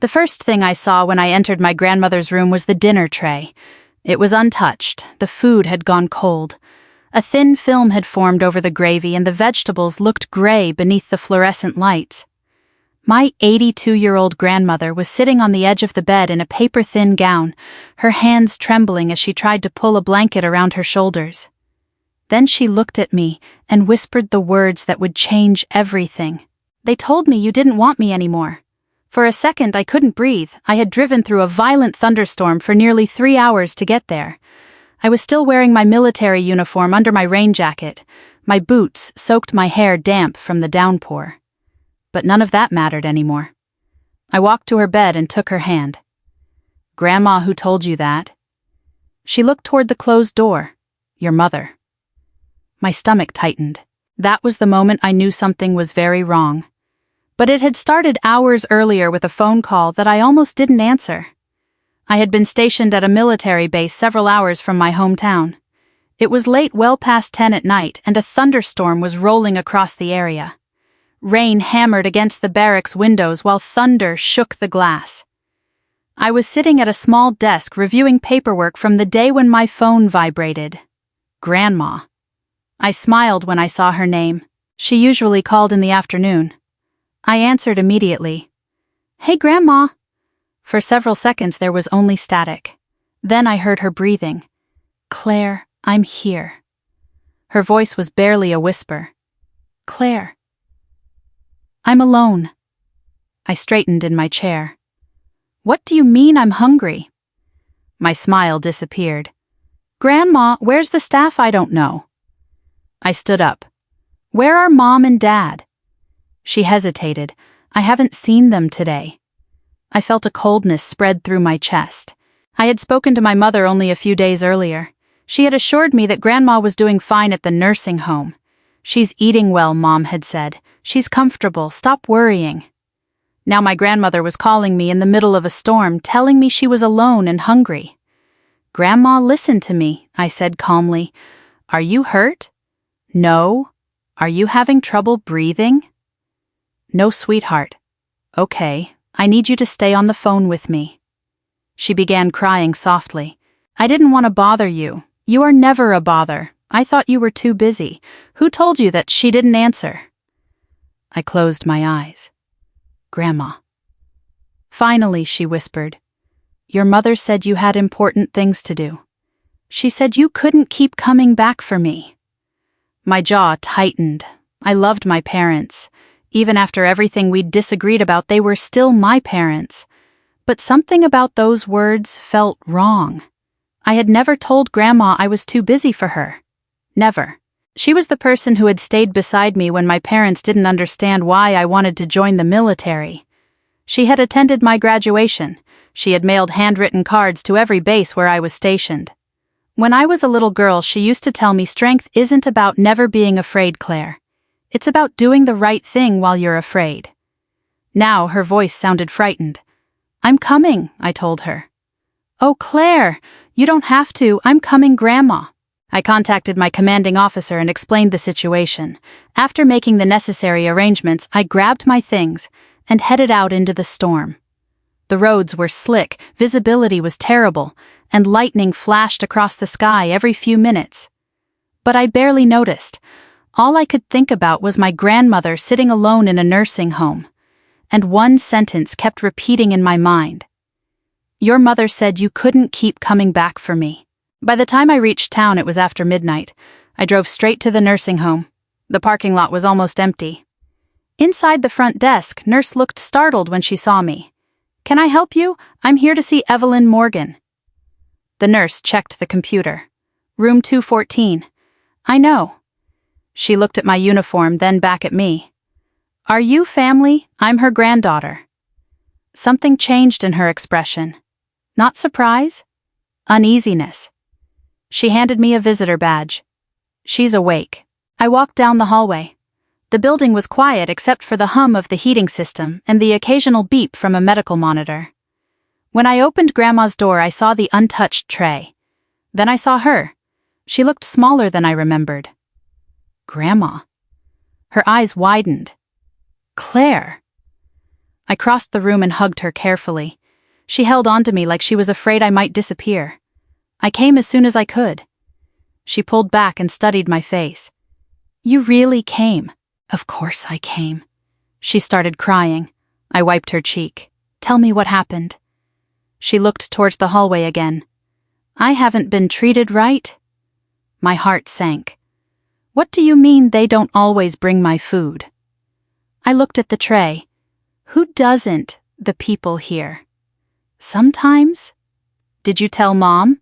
The first thing I saw when I entered my grandmother's room was the dinner tray. It was untouched. The food had gone cold. A thin film had formed over the gravy, and the vegetables looked gray beneath the fluorescent lights. My 82-year-old grandmother was sitting on the edge of the bed in a paper-thin gown, her hands trembling as she tried to pull a blanket around her shoulders. Then she looked at me and whispered the words that would change everything. "They told me you didn't want me anymore." For a second, I couldn't breathe. I had driven through a violent thunderstorm for nearly 3 hours to get there. I was still wearing my military uniform under my rain jacket. My boots soaked my hair damp from the downpour. But none of that mattered anymore. I walked to her bed and took her hand. "Grandma, who told you that?" She looked toward the closed door. "Your mother." My stomach tightened. That was the moment I knew something was very wrong. But it had started hours earlier with a phone call that I almost didn't answer. I had been stationed at a military base several hours from my hometown. It was late, well past 10 at night, and a thunderstorm was rolling across the area. Rain hammered against the barracks windows while thunder shook the glass. I was sitting at a small desk reviewing paperwork from the day when my phone vibrated. Grandma. I smiled when I saw her name. She usually called in the afternoon. I answered immediately. "Hey, Grandma." For several seconds there was only static. Then I heard her breathing. "Claire, I'm here." Her voice was barely a whisper. "Claire." "I'm alone." I straightened in my chair. "What do you mean I'm hungry?" My smile disappeared. "Grandma, where's the staff? I don't know." I stood up. "Where are Mom and Dad?" She hesitated. "I haven't seen them today." I felt a coldness spread through my chest. I had spoken to my mother only a few days earlier. She had assured me that Grandma was doing fine at the nursing home. "She's eating well," Mom had said. "She's comfortable. Stop worrying." Now my grandmother was calling me in the middle of a storm, telling me she was alone and hungry. "Grandma, listen to me," I said calmly. "Are you hurt?" "No." "Are you having trouble breathing?" "No, sweetheart." "Okay, I need you to stay on the phone with me." She began crying softly. "I didn't want to bother you. You are never a bother. I thought you were too busy. Who told you that?" She didn't answer. I closed my eyes. "Grandma." Finally, she whispered. "Your mother said you had important things to do. She said you couldn't keep coming back for me." My jaw tightened. I loved my parents. Even after everything we'd disagreed about, they were still my parents. But something about those words felt wrong. I had never told Grandma I was too busy for her. Never. She was the person who had stayed beside me when my parents didn't understand why I wanted to join the military. She had attended my graduation. She had mailed handwritten cards to every base where I was stationed. When I was a little girl, she used to tell me strength isn't about never being afraid, Claire. It's about doing the right thing while you're afraid. Now her voice sounded frightened. "I'm coming," I told her. "Oh, Claire, you don't have to. I'm coming, Grandma." I contacted my commanding officer and explained the situation. After making the necessary arrangements, I grabbed my things and headed out into the storm. The roads were slick, visibility was terrible, and lightning flashed across the sky every few minutes. But I barely noticed. All I could think about was my grandmother sitting alone in a nursing home. And one sentence kept repeating in my mind. "Your mother said you couldn't keep coming back for me." By the time I reached town, it was after midnight. I drove straight to the nursing home. The parking lot was almost empty. Inside the front desk, Nurse looked startled when she saw me. "Can I help you? I'm here to see Evelyn Morgan." The nurse checked the computer. "Room 214. "I know." She looked at my uniform, then back at me. "Are you family? I'm her granddaughter." Something changed in her expression. Not surprise? Uneasiness. She handed me a visitor badge. "She's awake." I walked down the hallway. The building was quiet except for the hum of the heating system and the occasional beep from a medical monitor. When I opened Grandma's door, I saw the untouched tray. Then I saw her. She looked smaller than I remembered. "Grandma." Her eyes widened. "Claire." I crossed the room and hugged her carefully. She held on to me like she was afraid I might disappear. I came as soon as I could. She pulled back and studied my face. You really came? Of course I came. She started crying. I wiped her cheek. Tell me what happened. She looked towards the hallway again. I haven't been treated right? My heart sank. What do you mean they don't always bring my food? I looked at the tray. Who doesn't, the people here? Sometimes? Did you tell Mom?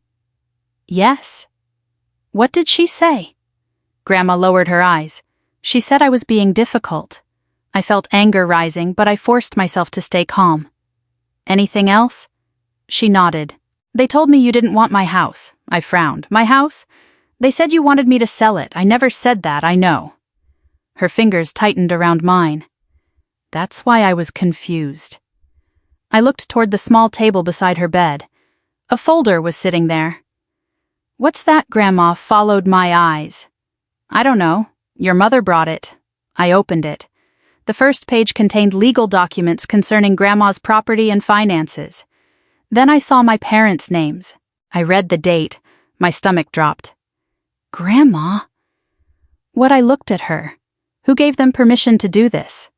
Yes. What did she say? Grandma lowered her eyes. She said I was being difficult. I felt anger rising, but I forced myself to stay calm. Anything else? She nodded. They told me you didn't want my house. I frowned. My house? They said you wanted me to sell it. I never said that, I know. Her fingers tightened around mine. That's why I was confused. I looked toward the small table beside her bed. A folder was sitting there. What's that, Grandma? Followed my eyes. I don't know. Your mother brought it. I opened it. The first page contained legal documents concerning Grandma's property and finances. Then I saw my parents' names. I read the date. My stomach dropped. Grandma? I looked at her. Who gave them permission to do this?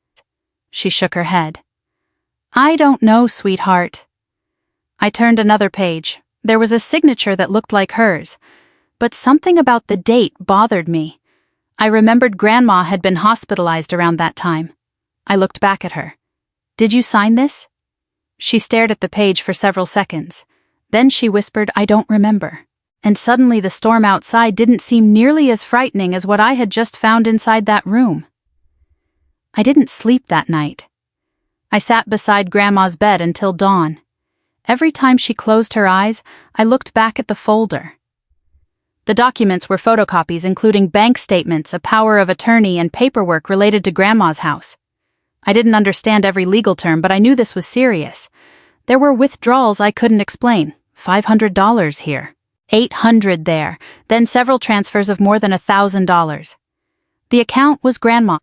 She shook her head. I don't know, sweetheart. I turned another page. There was a signature that looked like hers, but something about the date bothered me. I remembered Grandma had been hospitalized around that time. I looked back at her. Did you sign this? She stared at the page for several seconds. Then she whispered, I don't remember. And suddenly the storm outside didn't seem nearly as frightening as what I had just found inside that room. I didn't sleep that night. I sat beside Grandma's bed until dawn. Every time she closed her eyes, I looked back at the folder. The documents were photocopies including bank statements, a power of attorney, and paperwork related to Grandma's house. I didn't understand every legal term, but I knew this was serious. There were withdrawals I couldn't explain. $500 here, $800 there, then several transfers of more than $1,000. The account was Grandma.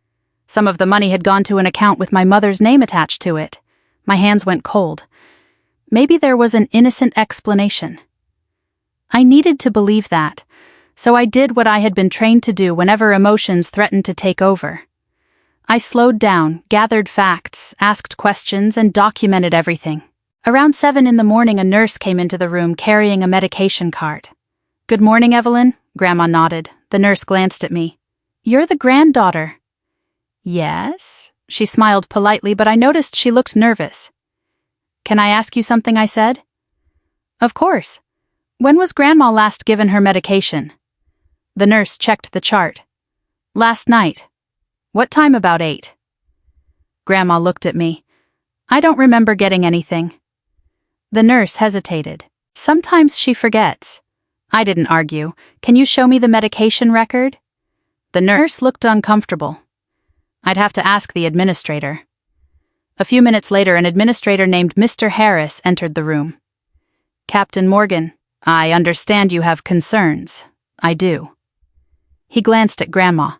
Some of the money had gone to an account with my mother's name attached to it. My hands went cold. Maybe there was an innocent explanation. I needed to believe that, so I did what I had been trained to do whenever emotions threatened to take over. I slowed down, gathered facts, asked questions, and documented everything. Around 7 in the morning, a nurse came into the room carrying a medication cart. Good morning, Evelyn, Grandma nodded. The nurse glanced at me. You're the granddaughter. Yes, she smiled politely, but I noticed she looked nervous. Can I ask you something? I said. Of course. When was Grandma last given her medication? The nurse checked the chart. Last night. What time? About 8. Grandma looked at me. I don't remember getting anything. The nurse hesitated. Sometimes she forgets. I didn't argue. Can you show me the medication record? The nurse looked uncomfortable. I'd have to ask the administrator. A few minutes later, an administrator named Mr. Harris entered the room. Captain Morgan, I understand you have concerns. I do. He glanced at Grandma.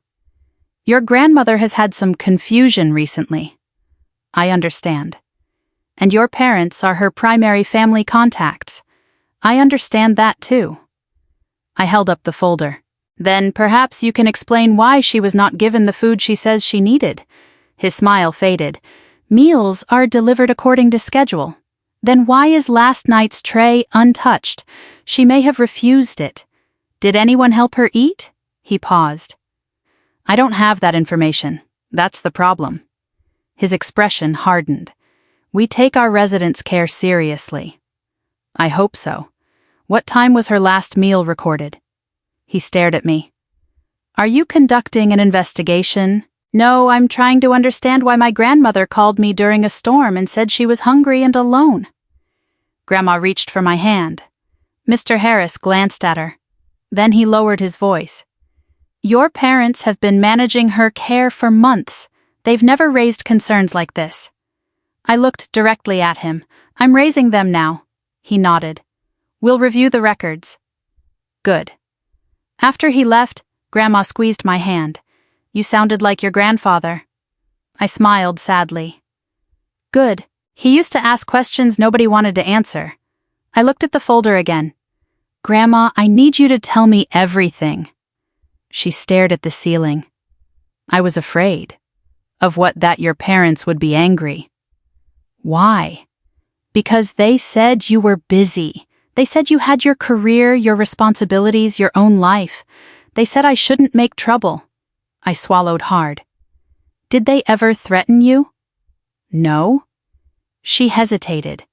Your grandmother has had some confusion recently. I understand. And your parents are her primary family contacts. I understand that too. I held up the folder. Then perhaps you can explain why she was not given the food she says she needed. His smile faded. Meals are delivered according to schedule. Then why is last night's tray untouched? She may have refused it. Did anyone help her eat? He paused. I don't have that information. That's the problem. His expression hardened. We take our residents' care seriously. I hope so. What time was her last meal recorded? He stared at me. Are you conducting an investigation? No, I'm trying to understand why my grandmother called me during a storm and said she was hungry and alone. Grandma reached for my hand. Mr. Harris glanced at her. Then he lowered his voice. Your parents have been managing her care for months. They've never raised concerns like this. I looked directly at him. I'm raising them now. He nodded. We'll review the records. Good. After he left, Grandma squeezed my hand. You sounded like your grandfather. I smiled sadly. Good. He used to ask questions nobody wanted to answer. I looked at the folder again. Grandma, I need you to tell me everything. She stared at the ceiling. I was afraid. Of what, that your parents would be angry. Why? Because they said you were busy. They said you had your career, your responsibilities, your own life. They said I shouldn't make trouble. I swallowed hard. Did they ever threaten you? No. She hesitated.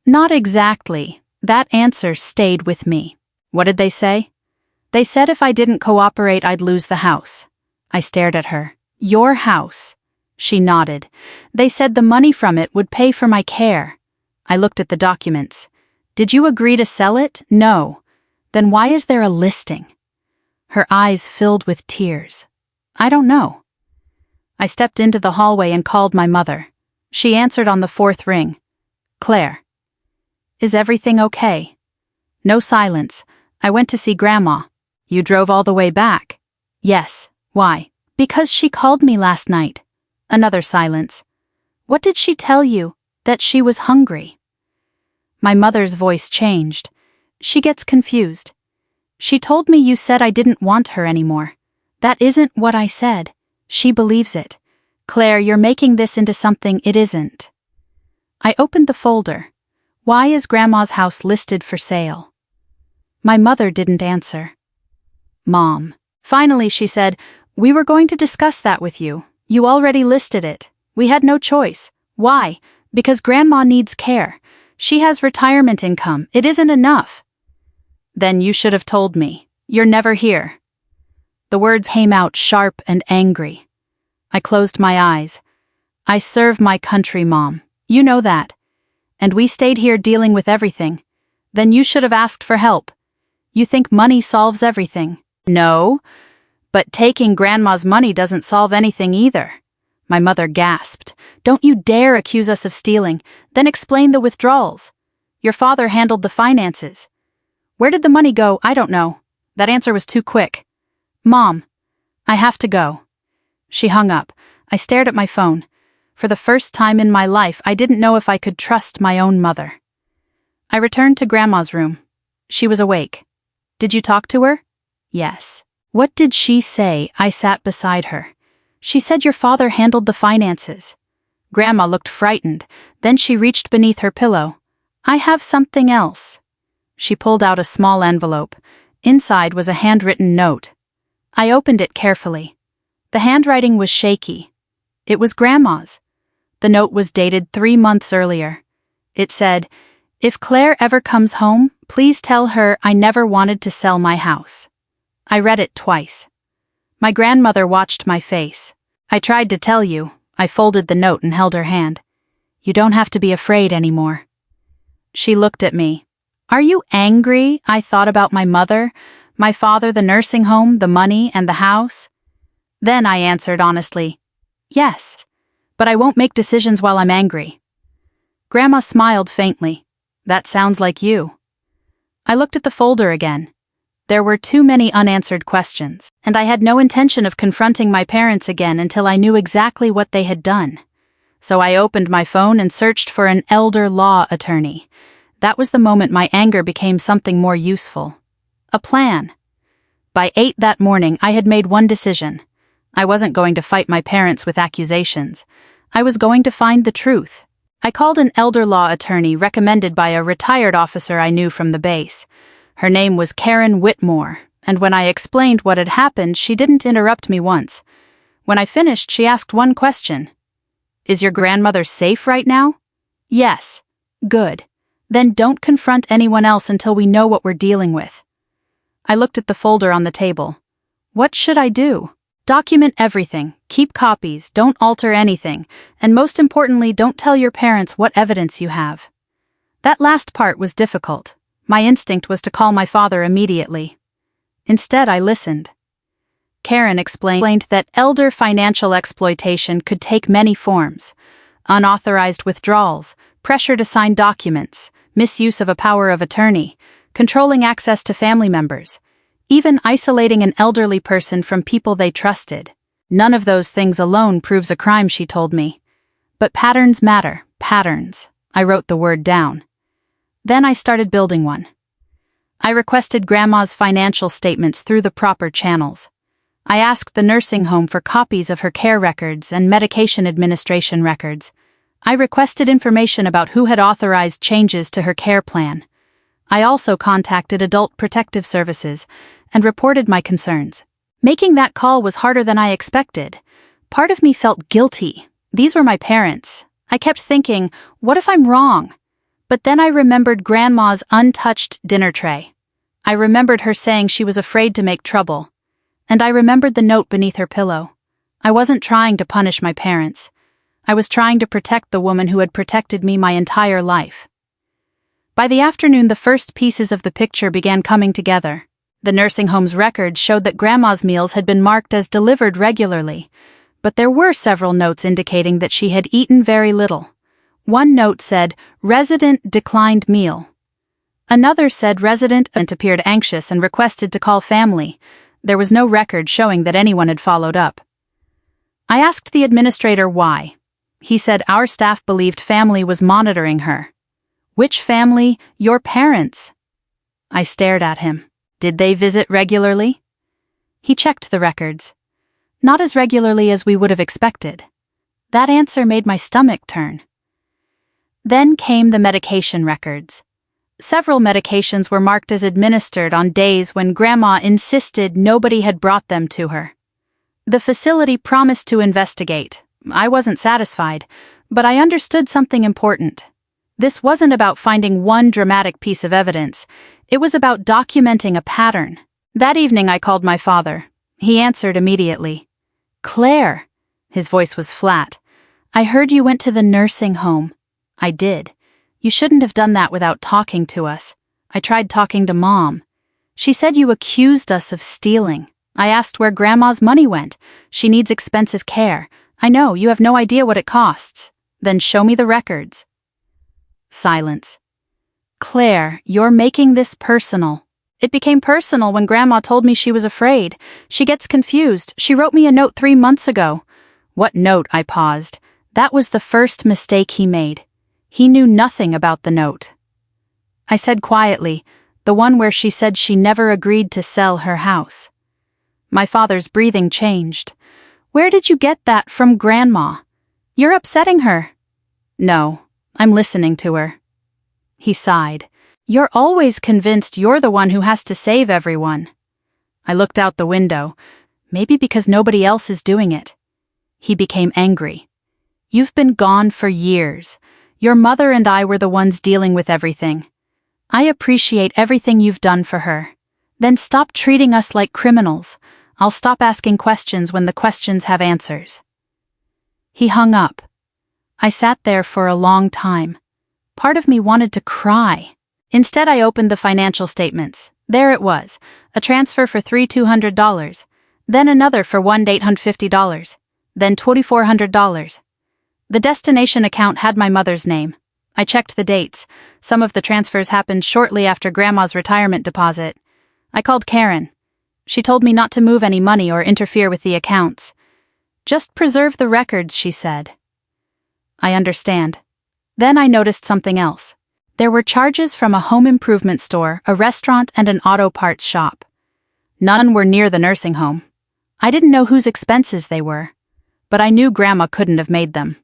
Not exactly. That answer stayed with me. What did they say? They said if I didn't cooperate, I'd lose the house. I stared at her. Your house. She nodded. They said the money from it would pay for my care. I looked at the documents. Did you agree to sell it? No. Then why is there a listing? Her eyes filled with tears. I don't know. I stepped into the hallway and called my mother. She answered on the fourth ring. Claire. Is everything okay? No silence. I went to see Grandma. You drove all the way back? Yes. Why? Because she called me last night. Another silence. What did she tell you? That she was hungry? My mother's voice changed. She gets confused. She told me you said I didn't want her anymore. That isn't what I said. She believes it. Claire, you're making this into something it isn't. I opened the folder. Why is Grandma's house listed for sale? My mother didn't answer. Mom. Finally, she said, we were going to discuss that with you. You already listed it. We had no choice. Why? Because Grandma needs care. She has retirement income. It isn't enough. Then you should have told me. You're never here. The words came out sharp and angry. I closed my eyes. I serve my country, Mom. You know that. And we stayed here dealing with everything. Then you should have asked for help. You think money solves everything. No. But taking Grandma's money doesn't solve anything either. My mother gasped. Don't you dare accuse us of stealing. Then explain the withdrawals. Your father handled the finances. Where did the money go? I don't know. That answer was too quick. Mom, I have to go. She hung up. I stared at my phone. For the first time in my life, I didn't know if I could trust my own mother. I returned to Grandma's room. She was awake. Did you talk to her? Yes. What did she say? I sat beside her. She said your father handled the finances. Grandma looked frightened. Then she reached beneath her pillow. I have something else. She pulled out a small envelope. Inside was a handwritten note. I opened it carefully. The handwriting was shaky. It was Grandma's. The note was dated 3 months earlier. It said, if Claire ever comes home, please tell her I never wanted to sell my house. I read it twice. My grandmother watched my face. I tried to tell you. I folded the note and held her hand. You don't have to be afraid anymore. She looked at me. Are you angry? I thought about my mother, my father, the nursing home, the money, and the house. Then I answered honestly, yes, but I won't make decisions while I'm angry. Grandma smiled faintly. That sounds like you. I looked at the folder again. There were too many unanswered questions, and I had no intention of confronting my parents again until I knew exactly what they had done. So I opened my phone and searched for an elder law attorney. That was the moment my anger became something more useful. A plan. By 8 that morning, I had made one decision. I wasn't going to fight my parents with accusations. I was going to find the truth. I called an elder law attorney recommended by a retired officer I knew from the base. Her name was Karen Whitmore, and when I explained what had happened, she didn't interrupt me once. When I finished, she asked one question. Is your grandmother safe right now? Yes. Good. Then don't confront anyone else until we know what we're dealing with. I looked at the folder on the table. What should I do? Document everything, keep copies, don't alter anything, and most importantly, don't tell your parents what evidence you have. That last part was difficult. My instinct was to call my father immediately. Instead, I listened. Karen explained that elder financial exploitation could take many forms: unauthorized withdrawals, pressure to sign documents, misuse of a power of attorney, controlling access to family members, even isolating an elderly person from people they trusted. None of those things alone proves a crime, she told me. But patterns matter. Patterns. I wrote the word down. Then I started building one. I requested Grandma's financial statements through the proper channels. I asked the nursing home for copies of her care records and medication administration records. I requested information about who had authorized changes to her care plan. I also contacted Adult Protective Services and reported my concerns. Making that call was harder than I expected. Part of me felt guilty. These were my parents. I kept thinking, what if I'm wrong? But then I remembered Grandma's untouched dinner tray. I remembered her saying she was afraid to make trouble. And I remembered the note beneath her pillow. I wasn't trying to punish my parents. I was trying to protect the woman who had protected me my entire life. By the afternoon, the first pieces of the picture began coming together. The nursing home's records showed that Grandma's meals had been marked as delivered regularly, but there were several notes indicating that she had eaten very little. One note said, "Resident declined meal." Another said resident appeared anxious and requested to call family. There was no record showing that anyone had followed up. I asked the administrator why. He said our staff believed family was monitoring her. Which family? Your parents. I stared at him. Did they visit regularly? He checked the records. Not as regularly as we would have expected. That answer made my stomach turn. Then came the medication records. Several medications were marked as administered on days when Grandma insisted nobody had brought them to her. The facility promised to investigate. I wasn't satisfied, but I understood something important. This wasn't about finding one dramatic piece of evidence. It was about documenting a pattern. That evening I called my father. He answered immediately. "Claire." His voice was flat. "I heard you went to the nursing home." "I did. You shouldn't have done that without talking to us. I tried talking to Mom. She said you accused us of stealing. I asked where Grandma's money went. She needs expensive care. I know, you have no idea what it costs. Then show me the records." Silence. "Claire, you're making this personal." "It became personal when Grandma told me she was afraid. She gets confused. She wrote me a note 3 months ago." "What note?" I paused. That was the first mistake he made. He knew nothing about the note. I said quietly, "The one where she said she never agreed to sell her house." My father's breathing changed. "Where did you get that from, Grandma? You're upsetting her." "No, I'm listening to her." He sighed. "You're always convinced you're the one who has to save everyone." I looked out the window, maybe because nobody else is doing it. He became angry. "You've been gone for years. Your mother and I were the ones dealing with everything. I appreciate everything you've done for her. Then stop treating us like criminals. I'll stop asking questions when the questions have answers." He hung up. I sat there for a long time. Part of me wanted to cry. Instead, I opened the financial statements. There it was, a transfer for $3,200, then another for $1,850, then $2,400. The destination account had my mother's name. I checked the dates. Some of the transfers happened shortly after Grandma's retirement deposit. I called Karen. She told me not to move any money or interfere with the accounts. "Just preserve the records," she said. I understand. Then I noticed something else. There were charges from a home improvement store, a restaurant, and an auto parts shop. None were near the nursing home. I didn't know whose expenses they were, but I knew Grandma couldn't have made them.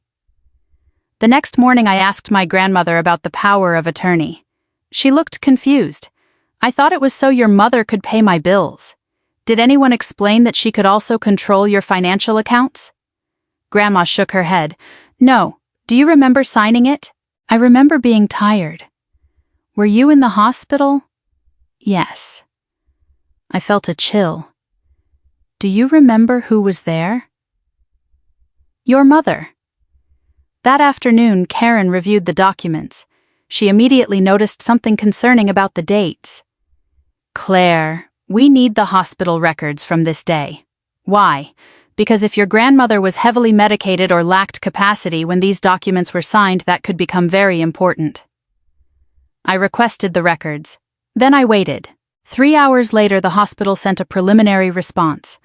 The next morning I asked my grandmother about the power of attorney. She looked confused. "I thought it was so your mother could pay my bills. Did anyone explain that she could also control your financial accounts?" Grandma shook her head. "No. Do you remember signing it?" "I remember being tired." "Were you in the hospital?" "Yes." I felt a chill. "Do you remember who was there?" "Your mother." That afternoon, Karen reviewed the documents. She immediately noticed something concerning about the dates. "Claire, we need the hospital records from this day." "Why?" "Because if your grandmother was heavily medicated or lacked capacity when these documents were signed, that could become very important." I requested the records. Then I waited. 3 hours later, the hospital sent a preliminary response.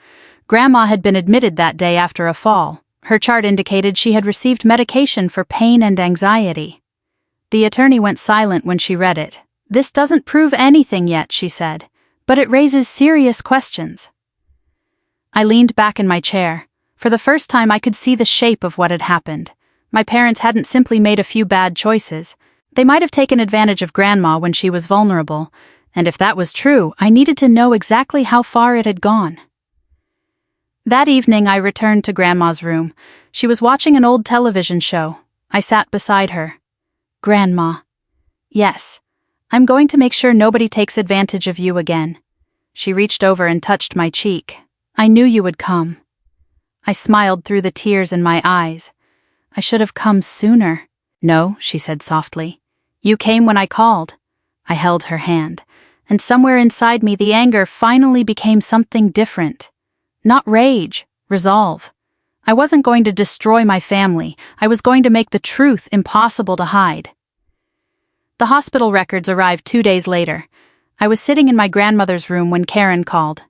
Grandma had been admitted that day after a fall. Her chart indicated she had received medication for pain and anxiety. The attorney went silent when she read it. "This doesn't prove anything yet," she said, "but it raises serious questions." I leaned back in my chair. For the first time I could see the shape of what had happened. My parents hadn't simply made a few bad choices. They might have taken advantage of Grandma when she was vulnerable, and if that was true, I needed to know exactly how far it had gone. That evening I returned to Grandma's room. She was watching an old television show. I sat beside her. "Grandma." "Yes. I'm going to make sure nobody takes advantage of you again." She reached over and touched my cheek. "I knew you would come." I smiled through the tears in my eyes. "I should have come sooner." "No," she said softly. "You came when I called." I held her hand, and somewhere inside me the anger finally became something different. Not rage, resolve. I wasn't going to destroy my family. I was going to make the truth impossible to hide. The hospital records arrived 2 days later. I was sitting in my grandmother's room when Karen called.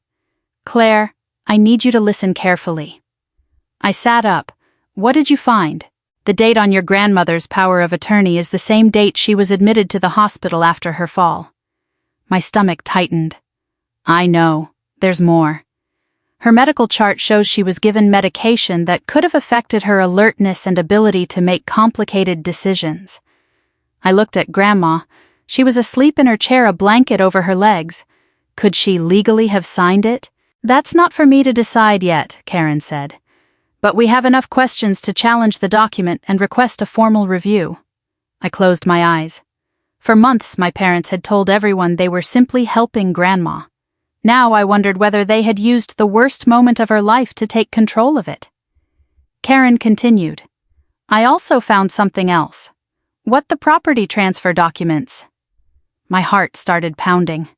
"Claire, I need you to listen carefully." I sat up. "What did you find?" "The date on your grandmother's power of attorney is the same date she was admitted to the hospital after her fall." My stomach tightened. "I know. There's more." Her medical chart shows she was given medication that could have affected her alertness and ability to make complicated decisions. I looked at Grandma. She was asleep in her chair, a blanket over her legs. Could she legally have signed it? "That's not for me to decide yet," Karen said. "But we have enough questions to challenge the document and request a formal review." I closed my eyes. For months my parents had told everyone they were simply helping Grandma. Now I wondered whether they had used the worst moment of her life to take control of it. Karen continued. "I also found something else. What the property transfer documents?" My heart started pounding.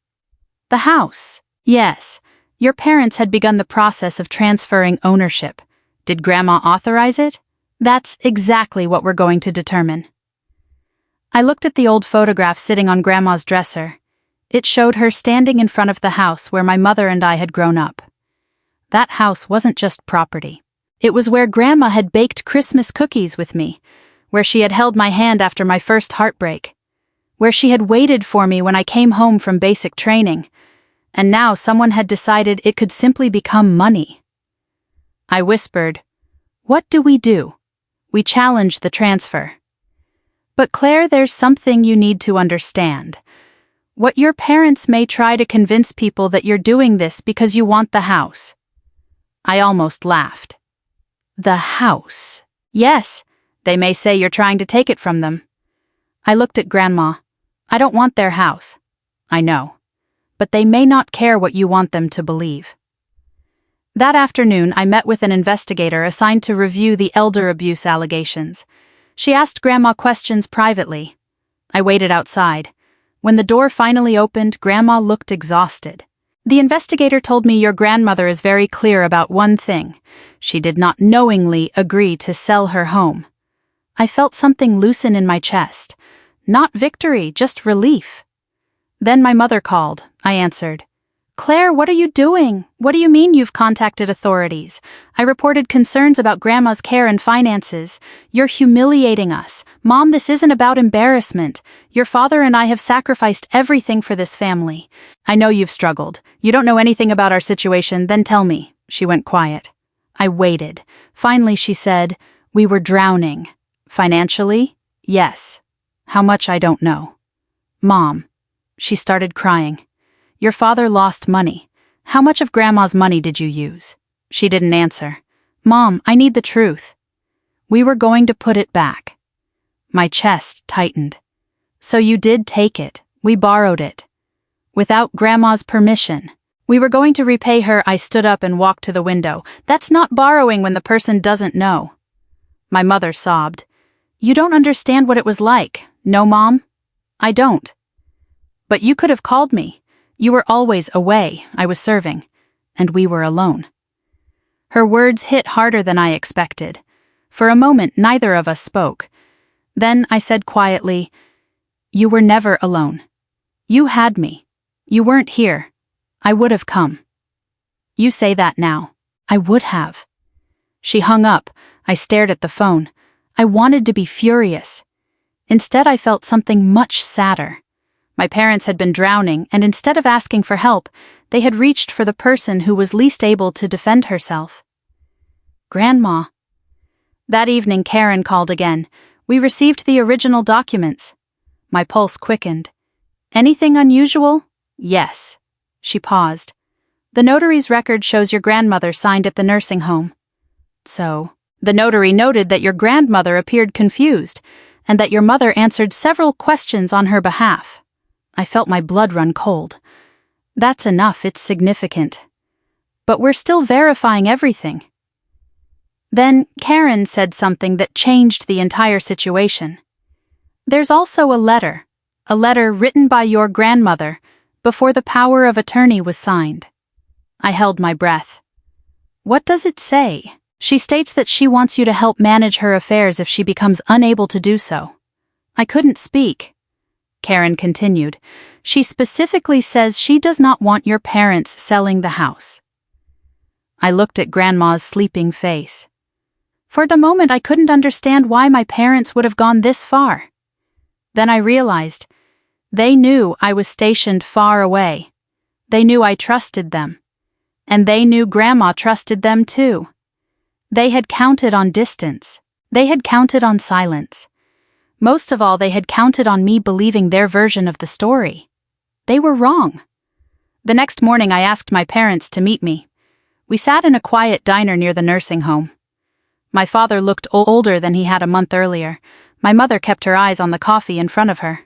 "The house. Yes. Your parents had begun the process of transferring ownership. Did Grandma authorize it? That's exactly what we're going to determine." I looked at the old photograph sitting on Grandma's dresser. It showed her standing in front of the house where my mother and I had grown up. That house wasn't just property. It was where Grandma had baked Christmas cookies with me, where she had held my hand after my first heartbreak, where she had waited for me when I came home from basic training, and now someone had decided it could simply become money. I whispered, "What do? We challenge the transfer." "But Claire, there's something you need to understand. What your parents may try to convince people that you're doing this because you want the house." I almost laughed. "The house?" "Yes, they may say you're trying to take it from them." I looked at Grandma. "I don't want their house." "I know. But they may not care what you want them to believe." That afternoon, I met with an investigator assigned to review the elder abuse allegations. She asked Grandma questions privately. I waited outside. When the door finally opened, Grandma looked exhausted. "The investigator told me your grandmother is very clear about one thing. She did not knowingly agree to sell her home." I felt something loosen in my chest. Not victory, just relief. Then my mother called. I answered. "Claire, what are you doing? What do you mean you've contacted authorities? I reported concerns about Grandma's care and finances. You're humiliating us. Mom, this isn't about embarrassment. Your father and I have sacrificed everything for this family. I know you've struggled. You don't know anything about our situation, then tell me." She went quiet. I waited. Finally she said, "We were drowning." "Financially? Yes. How much I don't know." "Mom." She started crying. "Your father lost money. How much of Grandma's money did you use?" She didn't answer. "Mom, I need the truth." "We were going to put it back." My chest tightened. "So you did take it. We borrowed it. Without Grandma's permission. We were going to repay her." I stood up and walked to the window. "That's not borrowing when the person doesn't know." My mother sobbed. "You don't understand what it was like. No, Mom? I don't." "But you could have called me. You were always away. I was serving. And we were alone." Her words hit harder than I expected. For a moment, neither of us spoke. Then I said quietly, "You were never alone. You had me. You weren't here. I would have come." "You say that now." "I would have." She hung up. I stared at the phone. I wanted to be furious. Instead, I felt something much sadder. My parents had been drowning, and instead of asking for help, they had reached for the person who was least able to defend herself. Grandma. That evening, Karen called again. We received the original documents. My pulse quickened. Anything unusual? Yes. She paused. The notary's record shows your grandmother signed at the nursing home. So, the notary noted that your grandmother appeared confused, and that your mother answered several questions on her behalf. I felt my blood run cold. That's enough, it's significant. But we're still verifying everything. Then Karen said something that changed the entire situation. There's also a letter written by your grandmother before the power of attorney was signed. I held my breath. What does it say? She states that she wants you to help manage her affairs if she becomes unable to do so. I couldn't speak. Karen continued. She specifically says she does not want your parents selling the house. I looked at Grandma's sleeping face. For the moment, I couldn't understand why my parents would have gone this far. Then I realized they knew I was stationed far away. They knew I trusted them. And they knew Grandma trusted them too. They had counted on distance. They had counted on silence. Most of all, they had counted on me believing their version of the story. They were wrong. The next morning, I asked my parents to meet me. We sat in a quiet diner near the nursing home. My father looked older than he had a month earlier. My mother kept her eyes on the coffee in front of her.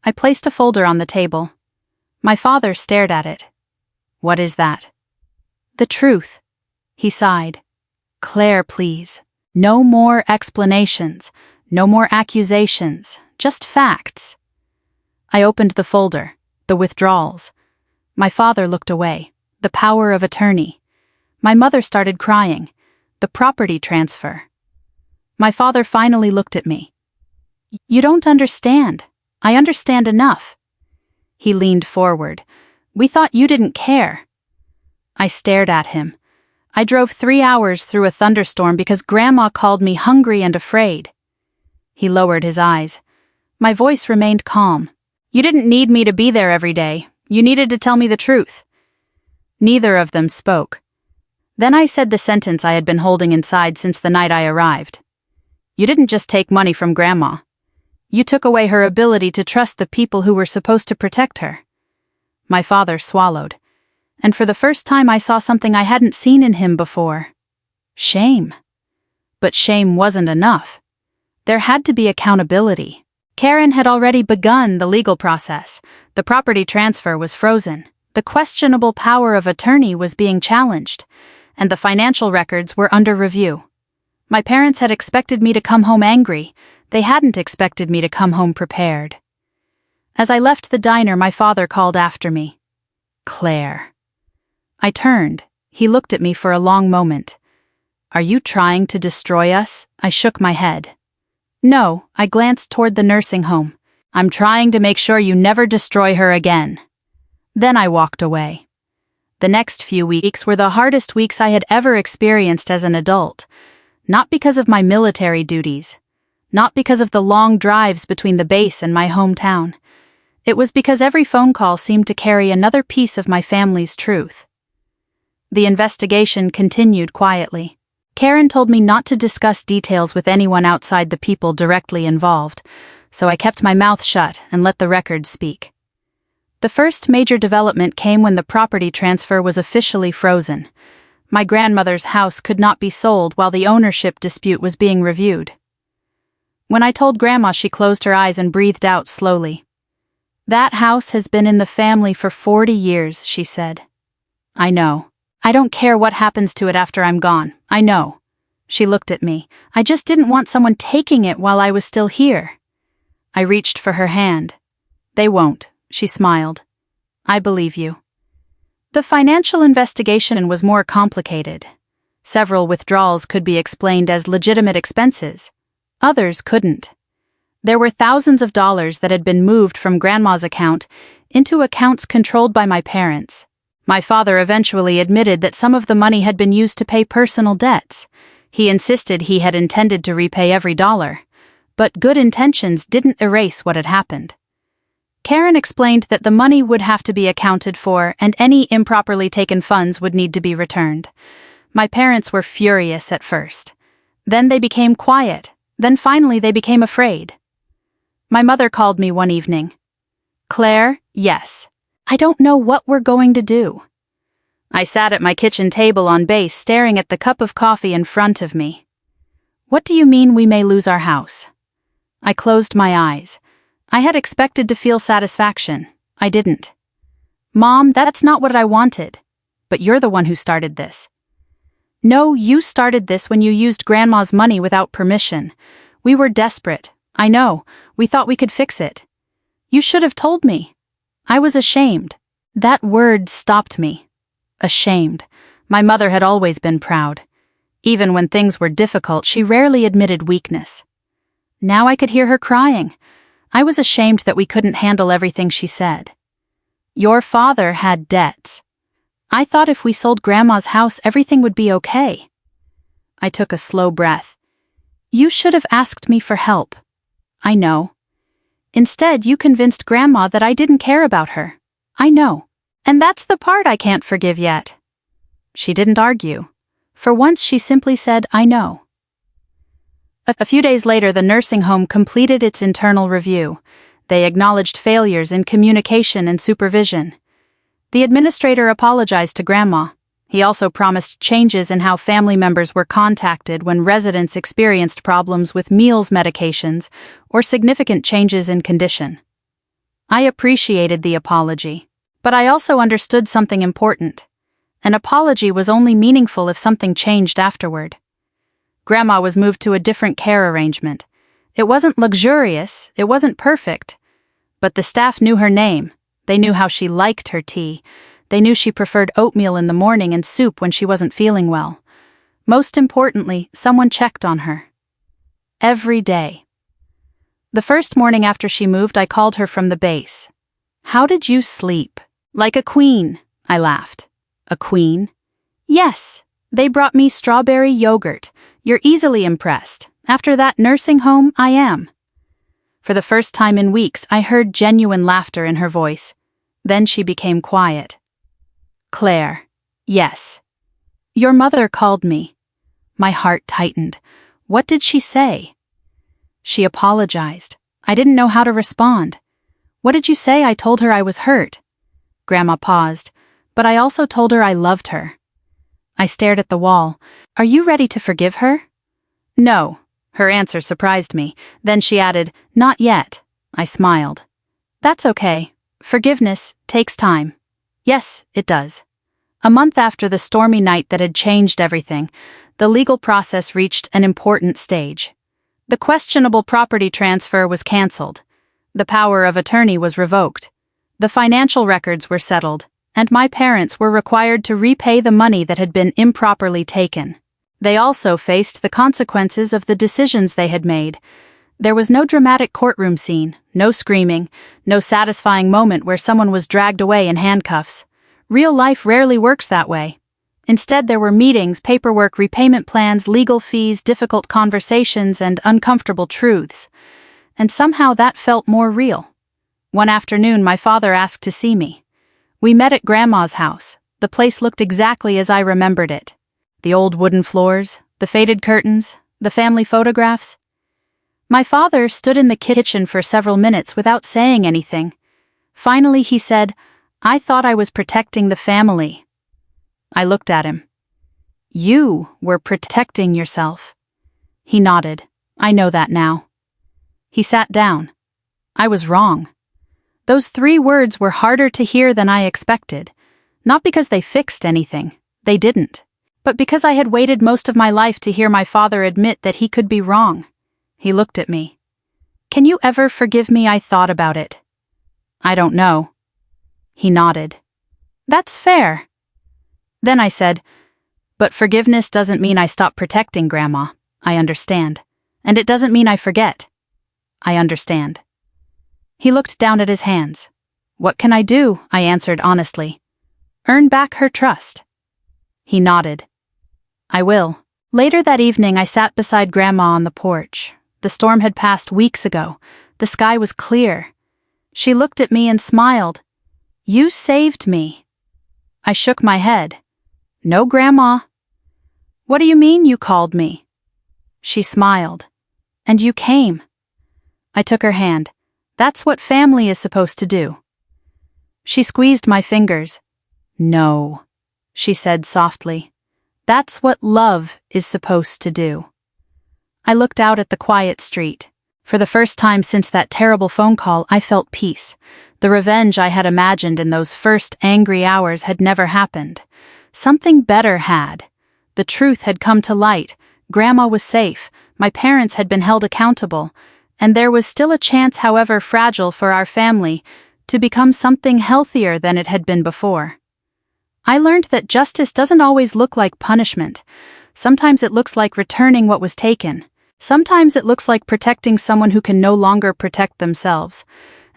I placed a folder on the table. My father stared at it. What is that? The truth. He sighed. Claire, please. No more explanations. No more accusations. Just facts. I opened the folder. The withdrawals. My father looked away. The power of attorney. My mother started crying. The property transfer. My father finally looked at me. You don't understand. I understand enough. He leaned forward. We thought you didn't care. I stared at him. I drove 3 hours through a thunderstorm because Grandma called me hungry and afraid. He lowered his eyes. My voice remained calm. You didn't need me to be there every day. You needed to tell me the truth. Neither of them spoke. Then I said the sentence I had been holding inside since the night I arrived. You didn't just take money from Grandma. You took away her ability to trust the people who were supposed to protect her. My father swallowed. And for the first time I saw something I hadn't seen in him before. Shame. But shame wasn't enough. There had to be accountability. Karen had already begun the legal process. The property transfer was frozen. The questionable power of attorney was being challenged. And the financial records were under review. My parents had expected me to come home angry. They hadn't expected me to come home prepared. As I left the diner, my father called after me. Claire. I turned. He looked at me for a long moment. Are you trying to destroy us? I shook my head. No, I glanced toward the nursing home. I'm trying to make sure you never destroy her again. Then I walked away. The next few weeks were the hardest weeks I had ever experienced as an adult. Not because of my military duties. Not because of the long drives between the base and my hometown. It was because every phone call seemed to carry another piece of my family's truth. The investigation continued quietly. Karen told me not to discuss details with anyone outside the people directly involved, so I kept my mouth shut and let the records speak. The first major development came when the property transfer was officially frozen. My grandmother's house could not be sold while the ownership dispute was being reviewed. When I told Grandma, she closed her eyes and breathed out slowly. That house has been in the family for 40 years, she said. I know. I don't care what happens to it after I'm gone. I know. She looked at me. I just didn't want someone taking it while I was still here. I reached for her hand. They won't, she smiled. I believe you. The financial investigation was more complicated. Several withdrawals could be explained as legitimate expenses. Others couldn't. There were thousands of dollars that had been moved from Grandma's account into accounts controlled by my parents. My father eventually admitted that some of the money had been used to pay personal debts. He insisted he had intended to repay every dollar, but good intentions didn't erase what had happened. Karen explained that the money would have to be accounted for and any improperly taken funds would need to be returned. My parents were furious at first. Then they became quiet. Then finally they became afraid. My mother called me one evening. "Claire, yes. I don't know what we're going to do." I sat at my kitchen table on base staring at the cup of coffee in front of me. "What do you mean we may lose our house?" I closed my eyes. I had expected to feel satisfaction. I didn't. "Mom, that's not what I wanted. But you're the one who started this." "No, you started this when you used Grandma's money without permission. We were desperate. I know. We thought we could fix it. You should have told me." I was ashamed. That word stopped me. Ashamed. My mother had always been proud. Even when things were difficult, she rarely admitted weakness. Now I could hear her crying. I was ashamed that we couldn't handle everything she said. "Your father had debts. I thought if we sold Grandma's house, everything would be okay." I took a slow breath. "You should have asked me for help." "I know." "Instead, you convinced Grandma that I didn't care about her." "I know. And that's the part I can't forgive yet." She didn't argue. For once, she simply said, "I know." A few days later, the nursing home completed its internal review. They acknowledged failures in communication and supervision. The administrator apologized to Grandma. He also promised changes in how family members were contacted when residents experienced problems with meals medications or significant changes in condition. I appreciated the apology, but I also understood something important. An apology was only meaningful if something changed afterward. Grandma was moved to a different care arrangement. It wasn't luxurious, it wasn't perfect, but the staff knew her name. They knew how she liked her tea. They knew she preferred oatmeal in the morning and soup when she wasn't feeling well. Most importantly, someone checked on her. Every day. The first morning after she moved, I called her from the base. "How did you sleep?" "Like a queen," I laughed. "A queen?" "Yes. They brought me strawberry yogurt. You're easily impressed. After that nursing home, I am." For the first time in weeks, I heard genuine laughter in her voice. Then she became quiet. "Claire, yes. Your mother called me." My heart tightened. What did she say? She apologized. I didn't know how to respond. "What did you say?" I told her I was hurt. Grandma paused, but I also told her I loved her. I stared at the wall. "Are you ready to forgive her?" "No." Her answer surprised me. Then she added, "Not yet." I smiled. "That's okay. Forgiveness takes time." "Yes, it does." A month after the stormy night that had changed everything, the legal process reached an important stage. The questionable property transfer was canceled. The power of attorney was revoked. The financial records were settled, and my parents were required to repay the money that had been improperly taken. They also faced the consequences of the decisions they had made. There was no dramatic courtroom scene, no screaming, no satisfying moment where someone was dragged away in handcuffs. Real life rarely works that way. Instead, there were meetings, paperwork, repayment plans, legal fees, difficult conversations, and uncomfortable truths. And somehow that felt more real. One afternoon, my father asked to see me. We met at Grandma's house. The place looked exactly as I remembered it. The old wooden floors, the faded curtains, the family photographs. My father stood in the kitchen for several minutes without saying anything. Finally, he said, "I thought I was protecting the family." I looked at him. "You were protecting yourself." He nodded. "I know that now." He sat down. I was wrong. Those 3 words were harder to hear than I expected. Not because they fixed anything. They didn't. But because I had waited most of my life to hear my father admit that he could be wrong. He looked at me. "Can you ever forgive me?" I thought about it. "I don't know." He nodded. "That's fair." Then I said, "But forgiveness doesn't mean I stop protecting Grandma. I understand. And it doesn't mean I forget. I understand." He looked down at his hands. "What can I do?" I answered honestly. "Earn back her trust." He nodded. "I will." Later that evening, I sat beside Grandma on the porch. The storm had passed weeks ago. The sky was clear. She looked at me and smiled. "You saved me." I shook my head. "No, Grandma." "What do you mean you called me?" She smiled. "And you came." I took her hand. "That's what family is supposed to do." She squeezed my fingers. "No," she said softly. "That's what love is supposed to do." I looked out at the quiet street. For the first time since that terrible phone call, I felt peace. The revenge I had imagined in those first angry hours had never happened. Something better had. The truth had come to light. Grandma was safe. My parents had been held accountable. And there was still a chance, however fragile, for our family to become something healthier than it had been before. I learned that justice doesn't always look like punishment. Sometimes it looks like returning what was taken. Sometimes it looks like protecting someone who can no longer protect themselves.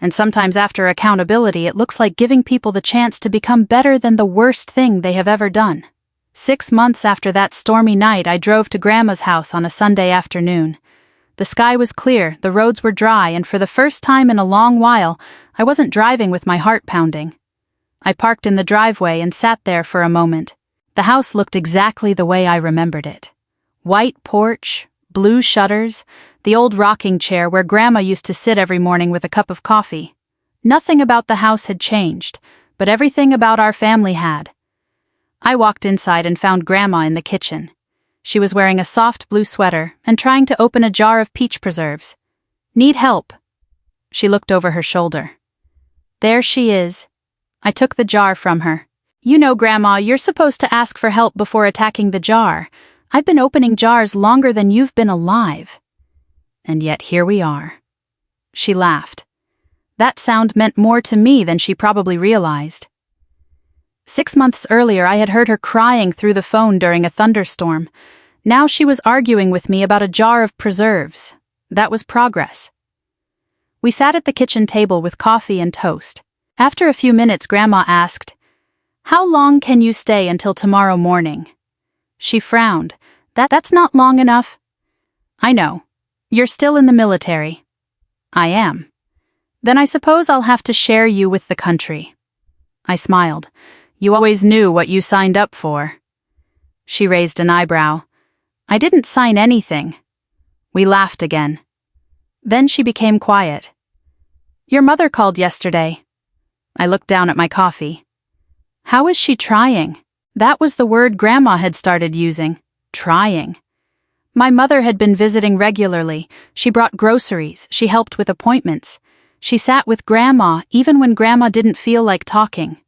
And sometimes after accountability, it looks like giving people the chance to become better than the worst thing they have ever done. 6 months after that stormy night, I drove to Grandma's house on a Sunday afternoon. The sky was clear, the roads were dry, and for the first time in a long while, I wasn't driving with my heart pounding. I parked in the driveway and sat there for a moment. The house looked exactly the way I remembered it. White porch, blue shutters, the old rocking chair where Grandma used to sit every morning with a cup of coffee. Nothing about the house had changed, but everything about our family had. I walked inside and found Grandma in the kitchen. She was wearing a soft blue sweater and trying to open a jar of peach preserves. "Need help?" She looked over her shoulder. "There she is." I took the jar from her. "You know, Grandma, you're supposed to ask for help before attacking the jar. I've been opening jars longer than you've been alive." And yet here we are. She laughed. That sound meant more to me than she probably realized. 6 months earlier, I had heard her crying through the phone during a thunderstorm. Now she was arguing with me about a jar of preserves. That was progress. We sat at the kitchen table with coffee and toast. After a few minutes, Grandma asked, "How long can you stay until tomorrow morning?" She frowned. That's not long enough." "I know. You're still in the military." "I am." "Then I suppose I'll have to share you with the country." I smiled. "You always knew what you signed up for." She raised an eyebrow. "I didn't sign anything." We laughed again. Then she became quiet. "Your mother called yesterday." I looked down at my coffee. "How is she trying?" That was the word Grandma had started using. Trying. My mother had been visiting regularly. She brought groceries. She helped with appointments. She sat with Grandma even when Grandma didn't feel like talking.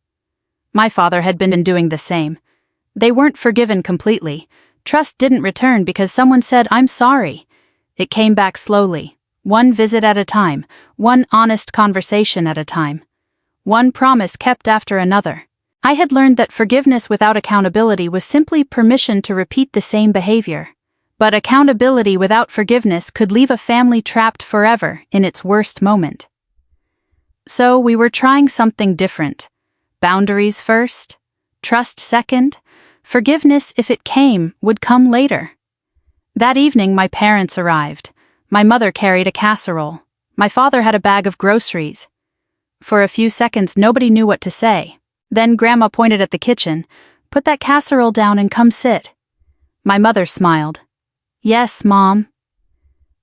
My father had been doing the same. They weren't forgiven completely. Trust didn't return because someone said, "I'm sorry." It came back slowly, one visit at a time, one honest conversation at a time. One promise kept after another. I had learned that forgiveness without accountability was simply permission to repeat the same behavior. But accountability without forgiveness could leave a family trapped forever in its worst moment. So we were trying something different. Boundaries first, trust second, forgiveness, if it came, would come later. That evening my parents arrived. My mother carried a casserole. My father had a bag of groceries. For a few seconds nobody knew what to say. Then Grandma pointed at the kitchen. "Put that casserole down and come sit." My mother smiled. "Yes, Mom."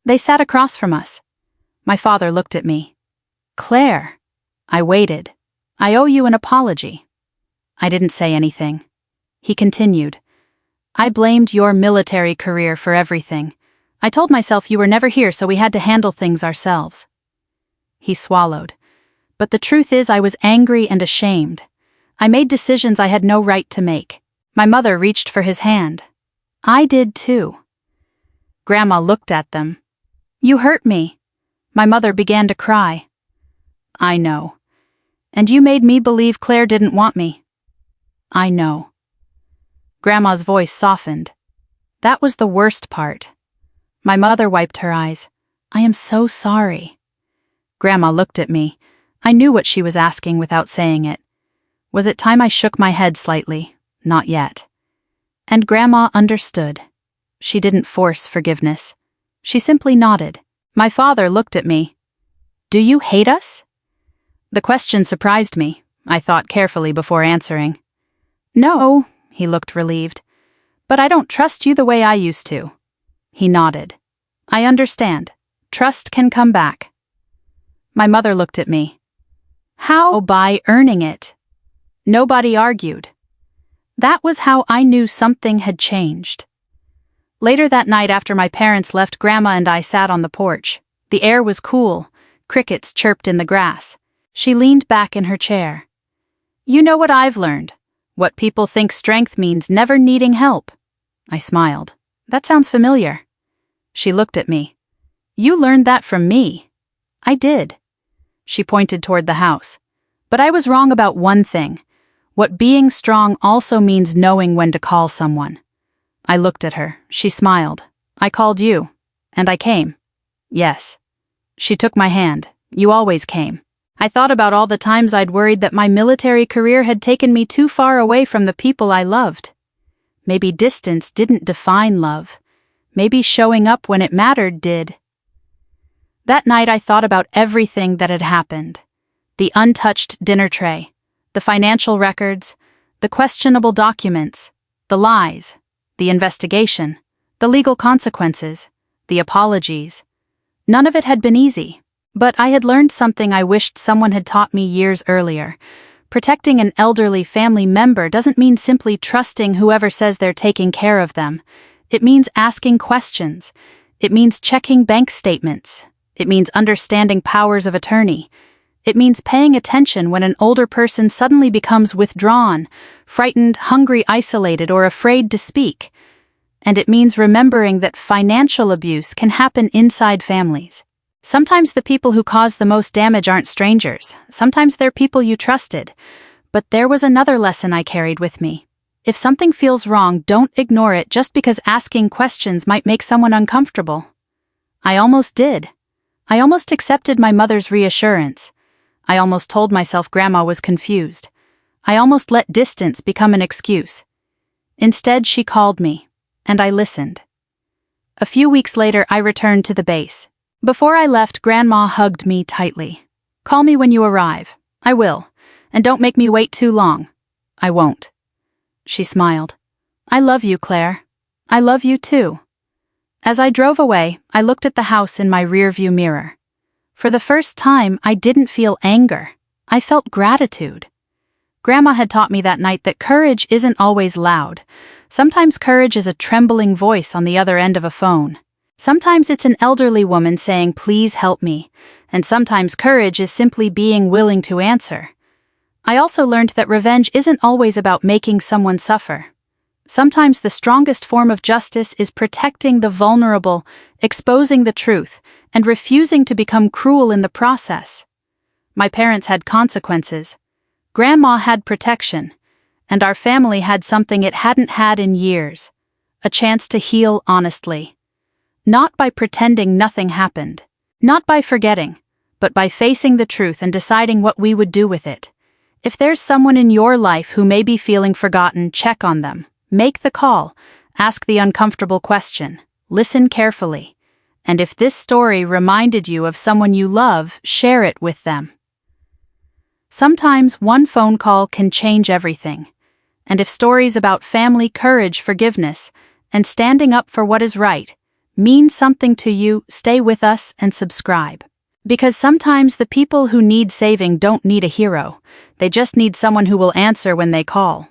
They sat across from us. My father looked at me. "Claire." I waited. "I owe you an apology." I didn't say anything. He continued. "I blamed your military career for everything. I told myself you were never here, so we had to handle things ourselves." He swallowed. "But the truth is I was angry and ashamed. I made decisions I had no right to make." My mother reached for his hand. "I did too." Grandma looked at them. "You hurt me." My mother began to cry. "I know. And you made me believe Claire didn't want me." "I know." Grandma's voice softened. "That was the worst part." My mother wiped her eyes. "I am so sorry." Grandma looked at me. I knew what she was asking without saying it. Was it time I shook my head slightly? Not yet. And Grandma understood. She didn't force forgiveness. She simply nodded. My father looked at me. Do you hate us? The question surprised me. I thought carefully before answering. No, he looked relieved. But I don't trust you the way I used to. He nodded. I understand. Trust can come back. My mother looked at me. How? By earning it. Nobody argued. That was how I knew something had changed. Later that night after my parents left, Grandma and I sat on the porch. The air was cool. Crickets chirped in the grass. She leaned back in her chair. You know what I've learned? What people think strength means never needing help. I smiled. That sounds familiar. She looked at me. You learned that from me. I did. She pointed toward the house. But I was wrong about one thing. What being strong also means knowing when to call someone. I looked at her. She smiled. I called you. And I came. Yes. She took my hand. You always came. I thought about all the times I'd worried that my military career had taken me too far away from the people I loved. Maybe distance didn't define love. Maybe showing up when it mattered did. That night I thought about everything that had happened. The untouched dinner tray, the financial records, the questionable documents, the lies, the investigation, the legal consequences, the apologies. None of it had been easy. But I had learned something I wished someone had taught me years earlier. Protecting an elderly family member doesn't mean simply trusting whoever says they're taking care of them. It means asking questions. It means checking bank statements. It means understanding powers of attorney. It means paying attention when an older person suddenly becomes withdrawn, frightened, hungry, isolated, or afraid to speak. And it means remembering that financial abuse can happen inside families. Sometimes the people who cause the most damage aren't strangers. Sometimes they're people you trusted. But there was another lesson I carried with me. If something feels wrong, don't ignore it just because asking questions might make someone uncomfortable. I almost did. I almost accepted my mother's reassurance. I almost told myself Grandma was confused. I almost let distance become an excuse. Instead, she called me, and I listened. A few weeks later, I returned to the base. Before I left, Grandma hugged me tightly. Call me when you arrive. I will. And don't make me wait too long. I won't. She smiled. I love you, Claire. I love you too. As I drove away, I looked at the house in my rearview mirror. For the first time, I didn't feel anger. I felt gratitude. Grandma had taught me that night that courage isn't always loud. Sometimes courage is a trembling voice on the other end of a phone. Sometimes it's an elderly woman saying, please help me, and sometimes courage is simply being willing to answer. I also learned that revenge isn't always about making someone suffer. Sometimes the strongest form of justice is protecting the vulnerable, exposing the truth, and refusing to become cruel in the process. My parents had consequences. Grandma had protection, and our family had something it hadn't had in years, a chance to heal honestly. Not by pretending nothing happened, not by forgetting, but by facing the truth and deciding what we would do with it. If there's someone in your life who may be feeling forgotten, check on them. Make the call, ask the uncomfortable question, listen carefully. And if this story reminded you of someone you love, share it with them. Sometimes one phone call can change everything. And if stories about family, courage, forgiveness, and standing up for what is right mean something to you, stay with us and subscribe. Because sometimes the people who need saving don't need a hero. They just need someone who will answer when they call.